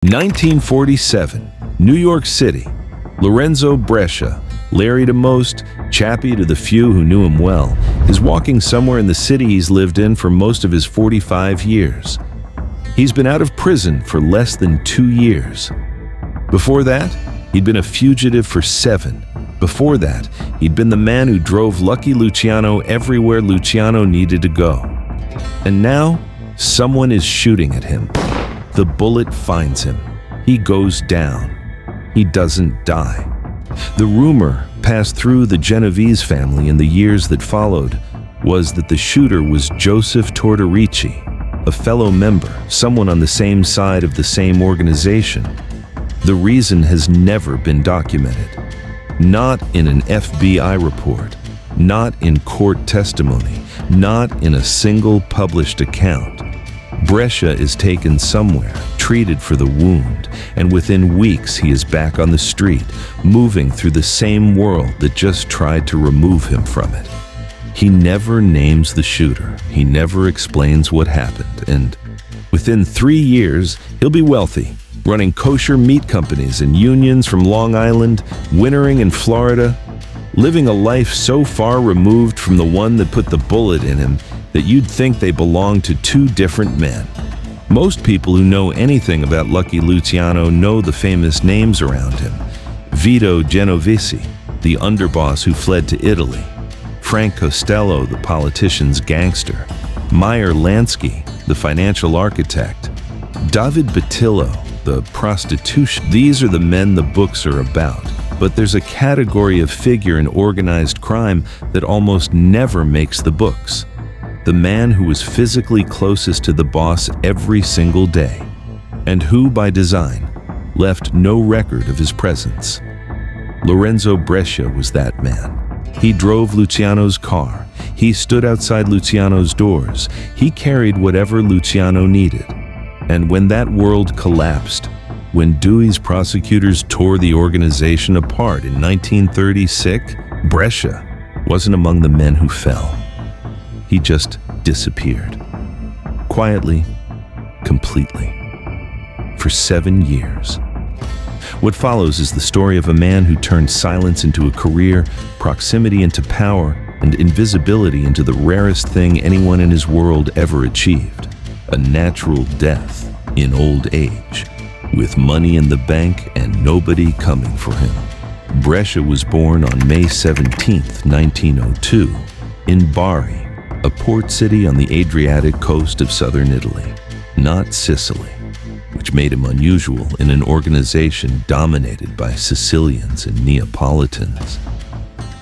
1947, New York City. Lorenzo, Brescia, Larry to most, Chappie to the few who knew him well, is walking somewhere in the city he's lived in for most of his 45 years. He's been out of prison for less than 2 years. Before that, he'd been a fugitive for 7. Before that, he'd been the man who drove Lucky Luciano everywhere Luciano needed to go. And now, someone is shooting at him. The bullet finds him. He goes down. He doesn't die. The rumor passed through the Genovese family in the years that followed was that the shooter was Joseph Tortorici, a fellow member, someone on the same side of the same organization. The reason has never been documented. Not in an FBI report, not in court testimony, not in a single published account. Brescia is taken somewhere, treated for the wound, and within weeks he is back on the street, moving through the same world that just tried to remove him from it. He never names the shooter, he never explains what happened, and within 3 years, he'll be wealthy, running kosher meat companies and unions from Long Island, wintering in Florida, living a life so far removed from the one that put the bullet in him that you'd think they belonged to 2 different men. Most people who know anything about Lucky Luciano know the famous names around him. Vito Genovese, the underboss who fled to Italy. Frank Costello, the politician's gangster. Meyer Lansky, the financial architect. David Batillo, the prostitution. These are the men the books are about. But there's a category of figure in organized crime that almost never makes the books. The man who was physically closest to the boss every single day, and who, by design, left no record of his presence. Lorenzo Brescia was that man. He drove Luciano's car. He stood outside Luciano's doors. He carried whatever Luciano needed. And when that world collapsed, when Dewey's prosecutors tore the organization apart in 1936, Brescia wasn't among the men who fell. He just disappeared. Quietly, completely. For 7 years. What follows is the story of a man who turned silence into a career, proximity into power, and invisibility into the rarest thing anyone in his world ever achieved. A natural death in old age, with money in the bank and nobody coming for him. Brescia was born on May 17, 1902, in Bari, a port city on the Adriatic coast of southern Italy, not Sicily, which made him unusual in an organization dominated by Sicilians and Neapolitans.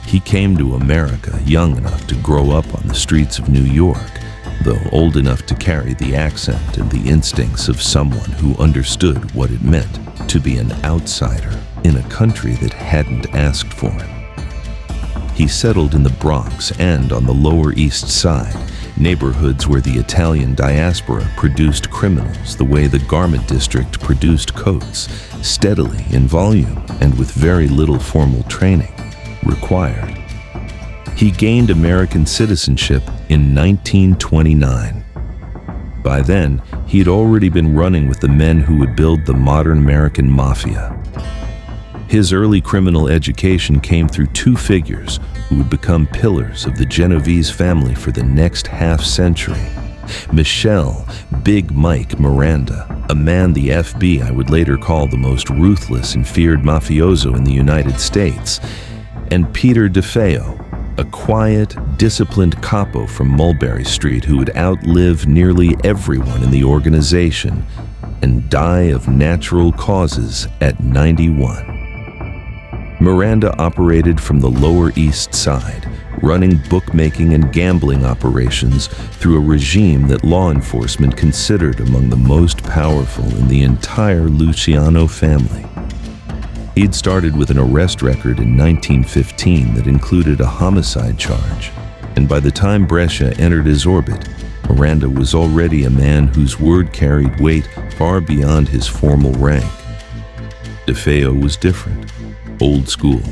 He came to America young enough to grow up on the streets of New York, though old enough to carry the accent and the instincts of someone who understood what it meant to be an outsider in a country that hadn't asked for him. He settled in the Bronx and on the Lower East Side, neighborhoods where the Italian diaspora produced criminals the way the garment district produced coats, steadily in volume and with very little formal training required. He gained American citizenship in 1929. By then, he'd already been running with the men who would build the modern American mafia. His early criminal education came through 2 figures who would become pillars of the Genovese family for the next half-century. Michel Big Mike Miranda, a man the FBI would later call the most ruthless and feared mafioso in the United States, and Peter DeFeo, a quiet, disciplined capo from Mulberry Street who would outlive nearly everyone in the organization and die of natural causes at 91. Miranda operated from the Lower East Side, running bookmaking and gambling operations through a regime that law enforcement considered among the most powerful in the entire Luciano family. He'd started with an arrest record in 1915 that included a homicide charge, and by the time Brescia entered his orbit, Miranda was already a man whose word carried weight far beyond his formal rank. DeFeo was different. Old school,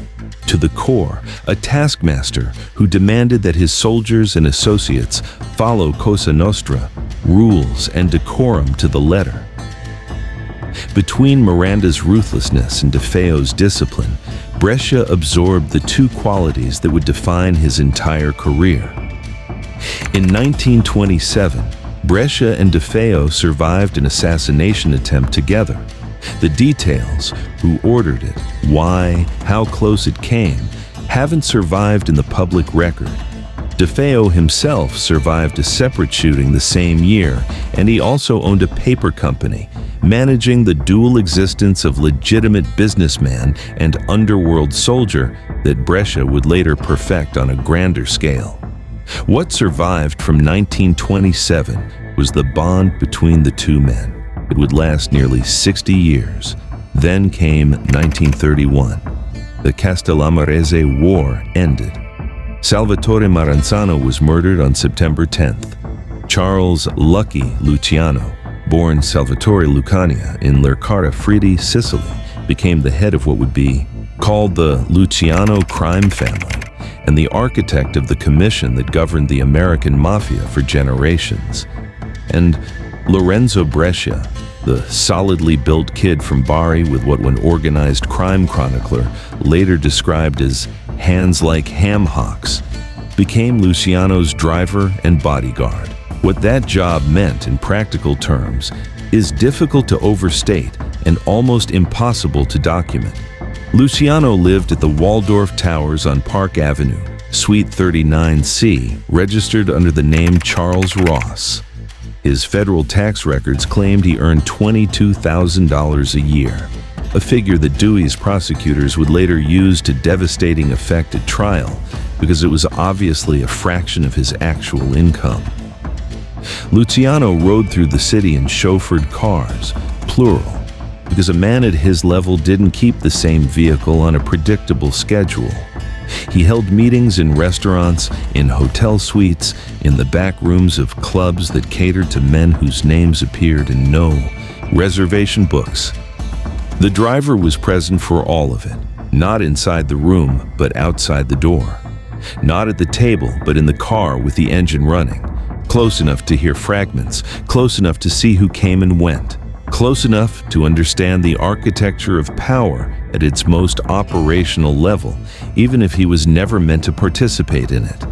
to the core, a taskmaster who demanded that his soldiers and associates follow Cosa Nostra, rules and decorum to the letter. Between Miranda's ruthlessness and DeFeo's discipline, Brescia absorbed the two qualities that would define his entire career. In 1927, Brescia and DeFeo survived an assassination attempt together. The details, who ordered it, why, how close it came, haven't survived in the public record. DeFeo himself survived a separate shooting the same year, and he also owned a paper company, managing the dual existence of legitimate businessman and underworld soldier that Brescia would later perfect on a grander scale. What survived from 1927 was the bond between the two men. It would last nearly 60 years. Then came 1931. The Castellamarese War ended. Salvatore Maranzano was murdered on September 10th. Charles Lucky Luciano, born Salvatore Lucania in Lercarta Fritti, Sicily, became the head of what would be called the Luciano crime family and the architect of the commission that governed the American mafia for generations. And Lorenzo Brescia, the solidly built kid from Bari with what one organized crime chronicler later described as hands like ham hocks, became Luciano's driver and bodyguard. What that job meant in practical terms is difficult to overstate and almost impossible to document. Luciano lived at the Waldorf Towers on Park Avenue, Suite 39C, registered under the name Charles Ross. His federal tax records claimed he earned $22,000 a year, a figure that Dewey's prosecutors would later use to devastating effect at trial because it was obviously a fraction of his actual income. Luciano rode through the city in chauffeured cars, plural, because a man at his level didn't keep the same vehicle on a predictable schedule. He held meetings in restaurants, in hotel suites, in the back rooms of clubs that catered to men whose names appeared in no reservation books. The driver was present for all of it, not inside the room, but outside the door. Not at the table, but in the car with the engine running. Close enough to hear fragments, close enough to see who came and went, close enough to understand the architecture of power at its most operational level, even if he was never meant to participate in it.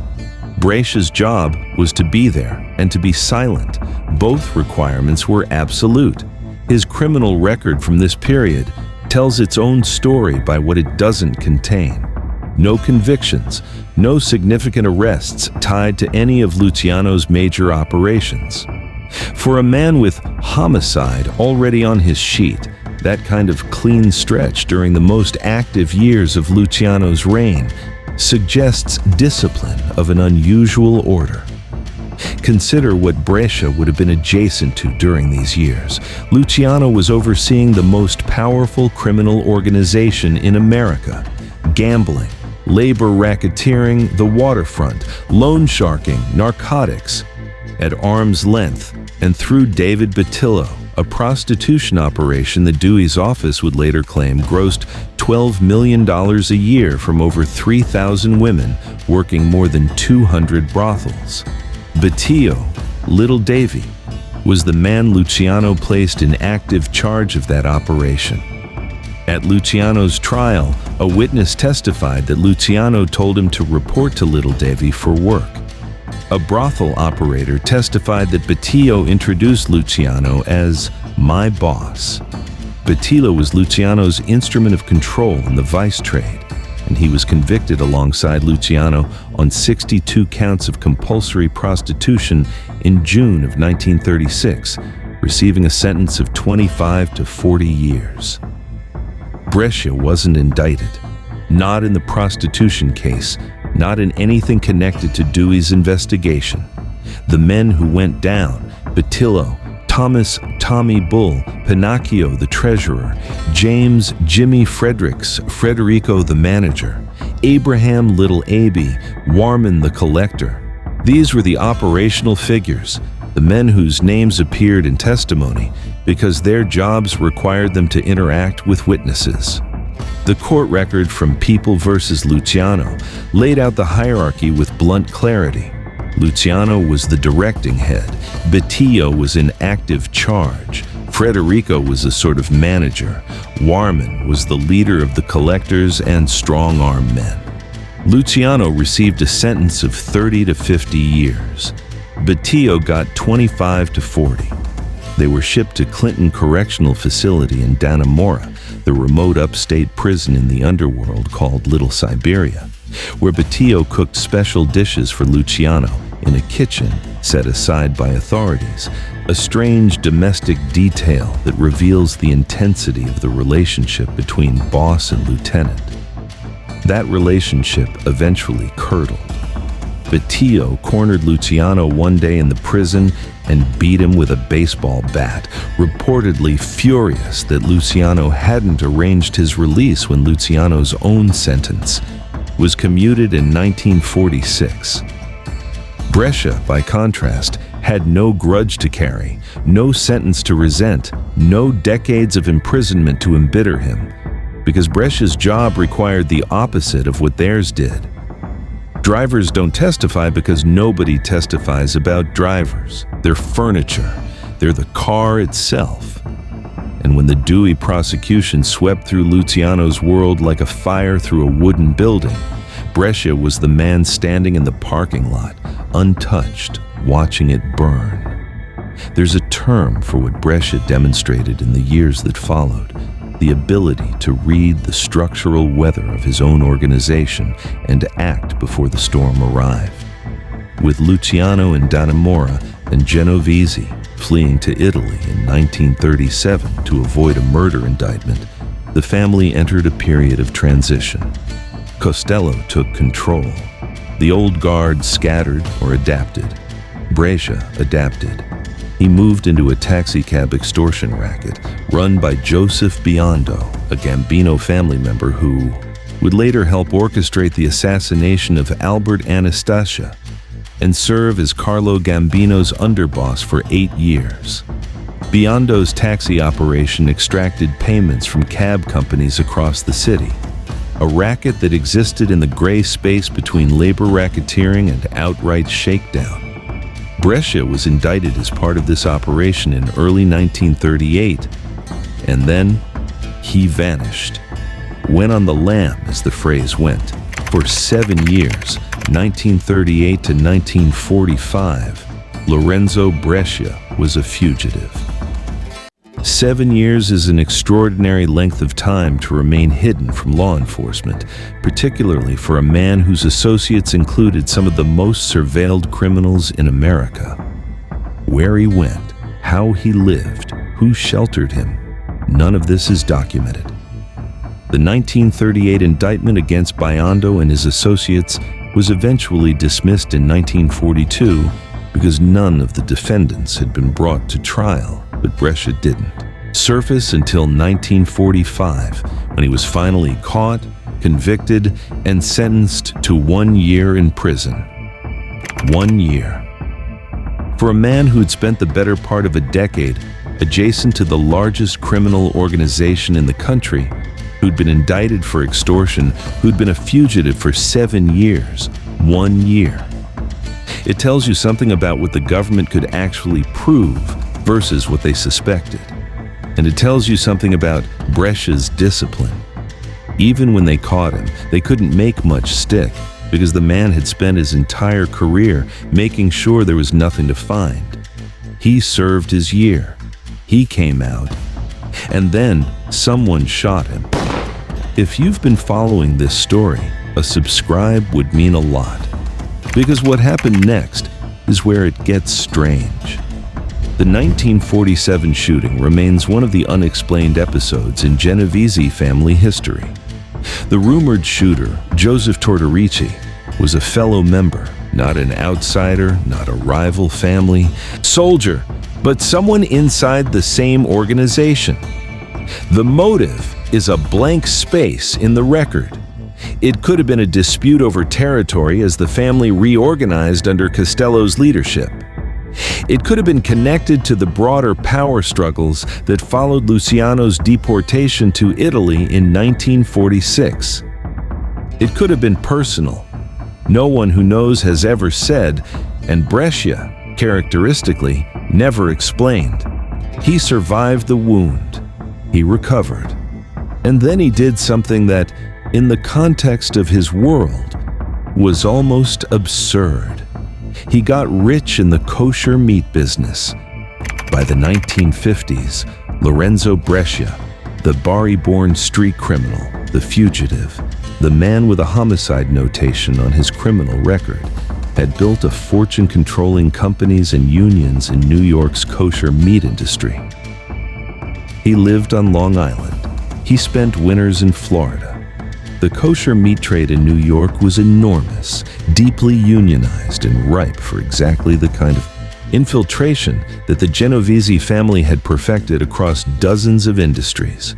Brescia's job was to be there and to be silent. Both requirements were absolute. His criminal record from this period tells its own story by what it doesn't contain. No convictions, no significant arrests tied to any of Luciano's major operations. For a man with homicide already on his sheet, that kind of clean stretch during the most active years of Luciano's reign suggests discipline of an unusual order. Consider what Brescia would have been adjacent to during these years. Luciano was overseeing the most powerful criminal organization in America: gambling, labor racketeering, the waterfront, loan sharking, narcotics. At arm's length, and through David Batillo, a prostitution operation that Dewey's office would later claim grossed $12 million a year from over 3,000 women working more than 200 brothels. Batillo, Little Davy, was the man Luciano placed in active charge of that operation. At Luciano's trial, a witness testified that Luciano told him to report to Little Davy for work. A brothel operator testified that Batillo introduced Luciano as "my boss." Batillo was Luciano's instrument of control in the vice trade, and he was convicted alongside Luciano on 62 counts of compulsory prostitution in June of 1936, receiving a sentence of 25 to 40 years. Brescia wasn't indicted, not in the prostitution case, not in anything connected to Dewey's investigation. The men who went down, Batillo, Thomas Tommy Bull, Pinocchio the treasurer, James Jimmy Fredericks, Frederico the manager, Abraham Little Aby, Warman the collector. These were the operational figures, the men whose names appeared in testimony because their jobs required them to interact with witnesses. The court record from People versus Luciano laid out the hierarchy with blunt clarity. Luciano was the directing head. Batillo was in active charge, Federico was a sort of manager. Warman was the leader of the collectors and strong-arm men. Luciano received a sentence of 30 to 50 years. Batillo got 25 to 40. They were shipped to Clinton Correctional Facility in Dannemora, the remote upstate prison in the underworld called Little Siberia, where Batillo cooked special dishes for Luciano in a kitchen set aside by authorities, a strange domestic detail that reveals the intensity of the relationship between boss and lieutenant. That relationship eventually curdled. Batillo cornered Luciano one day in the prison and beat him with a baseball bat, reportedly furious that Luciano hadn't arranged his release when Luciano's own sentence was commuted in 1946. Brescia, by contrast, had no grudge to carry, no sentence to resent, no decades of imprisonment to embitter him, because Brescia's job required the opposite of what theirs did. Drivers don't testify because nobody testifies about drivers. They're furniture. They're the car itself. And when the Dewey prosecution swept through Luciano's world like a fire through a wooden building, Brescia was the man standing in the parking lot, untouched, watching it burn. There's a term for what Brescia demonstrated in the years that followed: the ability to read the structural weather of his own organization and act before the storm arrived. With Luciano in Dannemora and Genovese fleeing to Italy in 1937 to avoid a murder indictment, the family entered a period of transition. Costello took control. The old guard scattered or adapted. Brescia adapted. He moved into a taxicab extortion racket run by Joseph Biondo, a Gambino family member who would later help orchestrate the assassination of Albert Anastasia and serve as Carlo Gambino's underboss for 8 years. Biondo's taxi operation extracted payments from cab companies across the city, a racket that existed in the gray space between labor racketeering and outright shakedown. Brescia was indicted as part of this operation in early 1938, and then he vanished. Went on the lam, as the phrase went. For 7 years, 1938 to 1945, Lorenzo Brescia was a fugitive. 7 years is an extraordinary length of time to remain hidden from law enforcement, particularly for a man whose associates included some of the most surveilled criminals in America. Where he went, how he lived, who sheltered him, none of this is documented. The 1938 indictment against Biondo and his associates was eventually dismissed in 1942 because none of the defendants had been brought to trial, but Brescia didn't surface until 1945, when he was finally caught, convicted, and sentenced to 1 year in prison. 1 year. For a man who'd spent the better part of a decade adjacent to the largest criminal organization in the country, who'd been indicted for extortion, who'd been a fugitive for 7 years, 1 year. It tells you something about what the government could actually prove versus what they suspected. And it tells you something about Brescia's discipline. Even when they caught him, they couldn't make much stick because the man had spent his entire career making sure there was nothing to find. He served his year. He came out. And then someone shot him. If you've been following this story, a subscribe would mean a lot. Because what happened next is where it gets strange. The 1947 shooting remains one of the unexplained episodes in Genovese family history. The rumored shooter, Joseph Tortorici, was a fellow member, not an outsider, not a rival family, soldier, but someone inside the same organization. The motive is a blank space in the record. It could have been a dispute over territory as the family reorganized under Costello's leadership. It could have been connected to the broader power struggles that followed Luciano's deportation to Italy in 1946. It could have been personal. No one who knows has ever said, and Brescia, characteristically, never explained. He survived the wound. He recovered. And then he did something that, in the context of his world, was almost absurd. He got rich in the kosher meat business. By the 1950s, Lorenzo Brescia, the Bari-born street criminal, the fugitive, the man with a homicide notation on his criminal record, had built a fortune controlling companies and unions in New York's kosher meat industry. He lived on Long Island. He spent winters in Florida. The kosher meat trade in New York was enormous, deeply unionized, and ripe for exactly the kind of infiltration that the Genovese family had perfected across dozens of industries.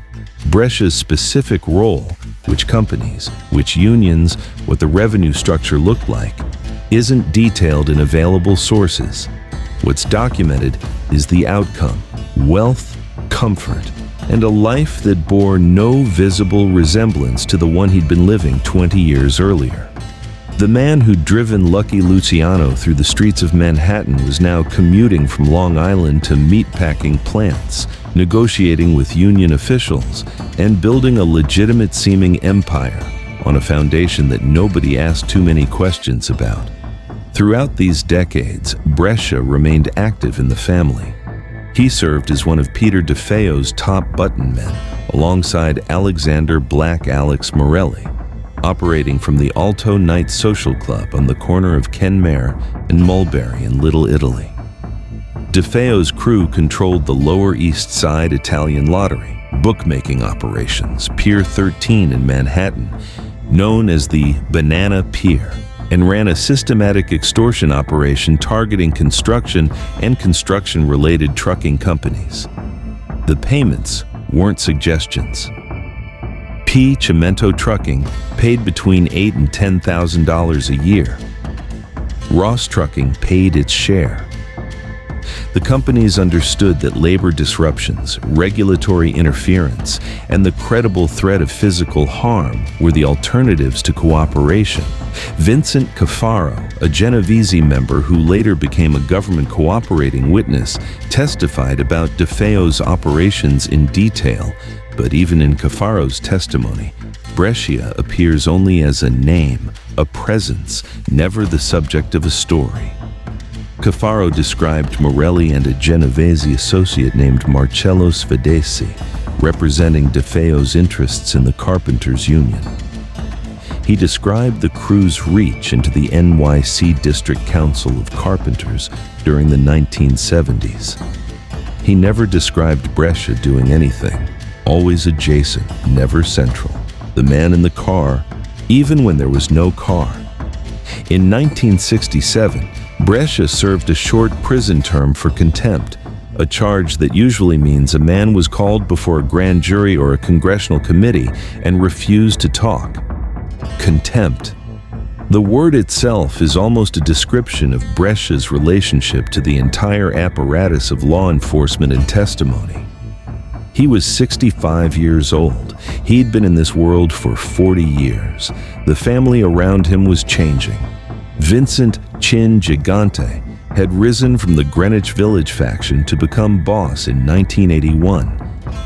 Brescia's specific role, which companies, which unions, what the revenue structure looked like, isn't detailed in available sources. What's documented is the outcome: wealth, comfort, and a life that bore no visible resemblance to the one he'd been living 20 years earlier. The man who'd driven Lucky Luciano through the streets of Manhattan was now commuting from Long Island to meatpacking plants, negotiating with union officials, and building a legitimate-seeming empire on a foundation that nobody asked too many questions about. Throughout these decades, Brescia remained active in the family. He served as one of Peter DeFeo's top button men, alongside Alexander Black Alex Morelli, operating from the Alto Night Social Club on the corner of Kenmare and Mulberry in Little Italy. DeFeo's crew controlled the Lower East Side Italian lottery, bookmaking operations, Pier 13 in Manhattan, known as the Banana Pier, and ran a systematic extortion operation targeting construction and construction-related trucking companies. The payments weren't suggestions. P. Cimento Trucking paid between $8,000 and $10,000 a year. Ross Trucking paid its share. The companies understood that labor disruptions, regulatory interference, and the credible threat of physical harm were the alternatives to cooperation. Vincent Cafaro, a Genovese member who later became a government cooperating witness, testified about DeFeo's operations in detail, but even in Cafaro's testimony, Brescia appears only as a name, a presence, never the subject of a story. Cafaro described Morelli and a Genovese associate named Marcello Svedesi, representing DeFeo's interests in the Carpenters Union. He described the crew's reach into the NYC District Council of Carpenters during the 1970s. He never described Brescia doing anything, always adjacent, never central. The man in the car, even when there was no car. In 1967, Brescia served a short prison term for contempt, a charge that usually means a man was called before a grand jury or a congressional committee and refused to talk. Contempt. The word itself is almost a description of Brescia's relationship to the entire apparatus of law enforcement and testimony. He was 65 years old. He'd been in this world for 40 years. The family around him was changing. Vincent Chin Gigante had risen from the Greenwich Village faction to become boss in 1981,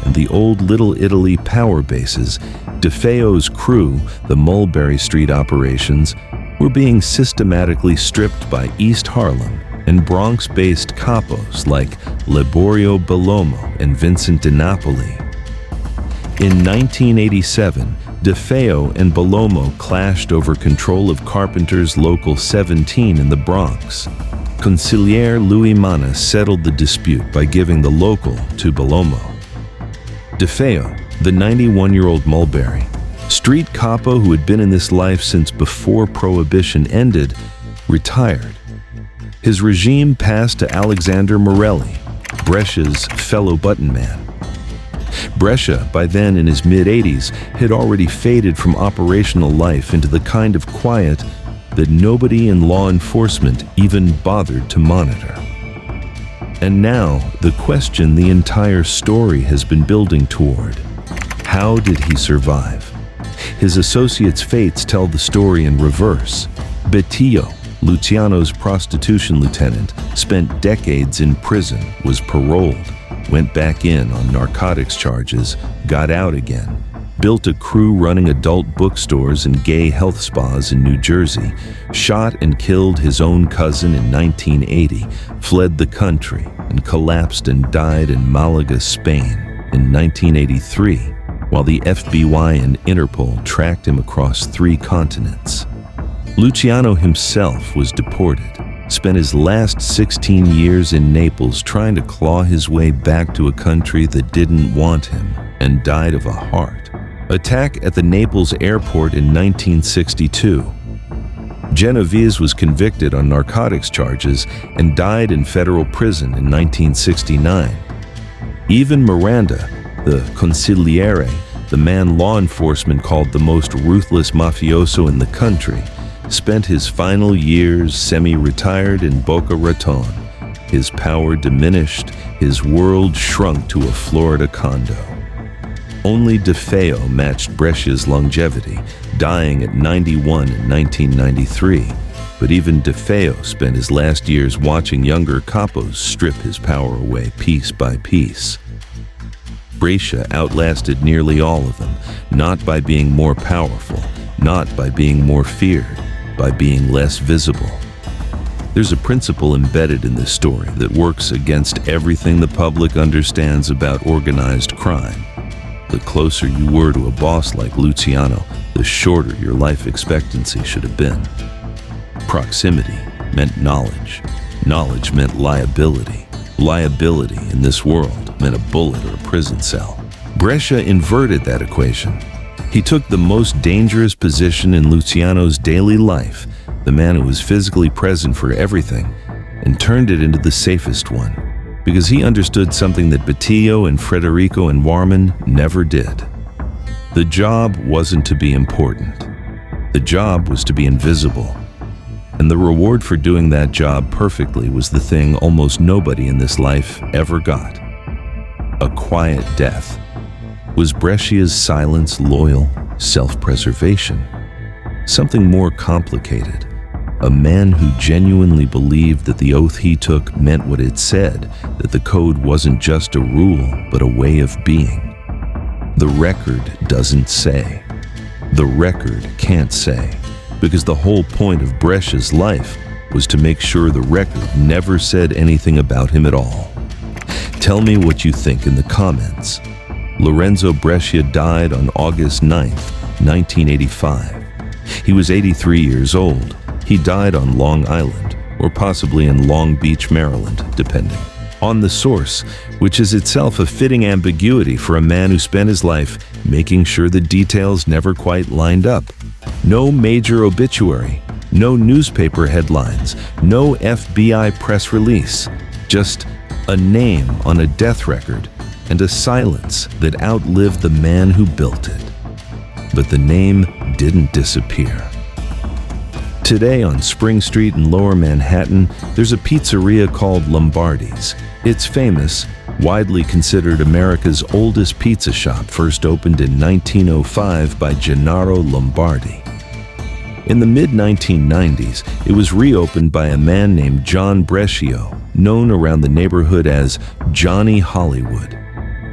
and the old Little Italy power bases, DeFeo's crew, the Mulberry Street operations, were being systematically stripped by East Harlem and Bronx-based capos like Liborio Bellomo and Vincent DiNapoli. In 1987, DeFeo and Bellomo clashed over control of Carpenter's Local 17 in the Bronx. Consigliere Louis Mana settled the dispute by giving the local to Bellomo. DeFeo, the 91-year-old Mulberry, street capo who had been in this life since before Prohibition ended, retired. His regime passed to Alexander Morelli, Brescia's fellow button man. Brescia, by then in his mid-80s, had already faded from operational life into the kind of quiet that nobody in law enforcement even bothered to monitor. And now, the question the entire story has been building toward: how did he survive? His associates' fates tell the story in reverse. Betillo, Luciano's prostitution lieutenant, spent decades in prison, was paroled, went back in on narcotics charges, got out again, built a crew running adult bookstores and gay health spas in New Jersey, shot and killed his own cousin in 1980, fled the country, and collapsed and died in Malaga, Spain in 1983, while the FBI and Interpol tracked him across 3 continents. Luciano himself was deported, spent his last 16 years in Naples trying to claw his way back to a country that didn't want him, and died of a heart attack at the Naples airport in 1962. Genovese was convicted on narcotics charges and died in federal prison in 1969. Even Miranda, the consigliere, the man law enforcement called the most ruthless mafioso in the country, spent his final years semi-retired in Boca Raton. His power diminished, his world shrunk to a Florida condo. Only DeFeo matched Brescia's longevity, dying at 91 in 1993. But even DeFeo spent his last years watching younger capos strip his power away piece by piece. Brescia outlasted nearly all of them, not by being more powerful, not by being more feared, by being less visible. There's a principle embedded in this story that works against everything the public understands about organized crime. The closer you were to a boss like Luciano, the shorter your life expectancy should have been. Proximity meant knowledge. Knowledge meant liability. Liability in this world meant a bullet or a prison cell. Brescia inverted that equation. He took the most dangerous position in Luciano's daily life, the man who was physically present for everything, and turned it into the safest one, because he understood something that Batillo and Federico and Warman never did. The job wasn't to be important. The job was to be invisible. And the reward for doing that job perfectly was the thing almost nobody in this life ever got. A quiet death. Was Brescia's silence loyal self-preservation? Something more complicated. A man who genuinely believed that the oath he took meant what it said, that the code wasn't just a rule, but a way of being. The record doesn't say. The record can't say, because the whole point of Brescia's life was to make sure the record never said anything about him at all. Tell me what you think in the comments. Lorenzo Brescia died on August 9th, 1985. He was 83 years old. He died on Long Island, or possibly in Long Beach, Maryland, depending on the source, which is itself a fitting ambiguity for a man who spent his life making sure the details never quite lined up. No major obituary, no newspaper headlines, no FBI press release, just a name on a death record and a silence that outlived the man who built it. But the name didn't disappear. Today on Spring Street in Lower Manhattan, there's a pizzeria called Lombardi's. It's famous, widely considered America's oldest pizza shop, first opened in 1905 by Gennaro Lombardi. In the mid-1990s, it was reopened by a man named John Brescia, known around the neighborhood as Johnny Hollywood.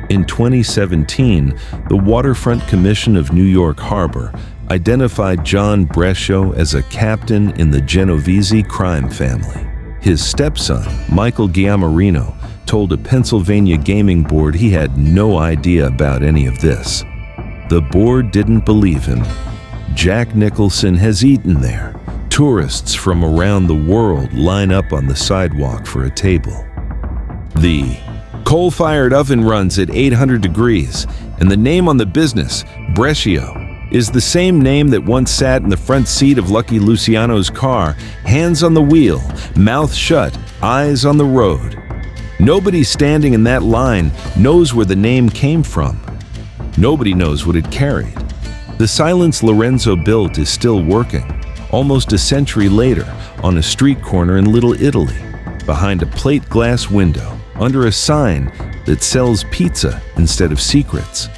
In 2017, the Waterfront Commission of New York Harbor identified John Brescia as a captain in the Genovese crime family. His stepson, Michael Giammarino, told a Pennsylvania gaming board he had no idea about any of this. The board didn't believe him. Jack Nicholson has eaten there. Tourists from around the world line up on the sidewalk for a table. The coal-fired oven runs at 800 degrees, and the name on the business, Brescia, is the same name that once sat in the front seat of Lucky Luciano's car, hands on the wheel, mouth shut, eyes on the road. Nobody standing in that line knows where the name came from. Nobody knows what it carried. The silence Lorenzo built is still working, almost a century later, on a street corner in Little Italy, behind a plate glass window, under a sign that sells pizza instead of secrets.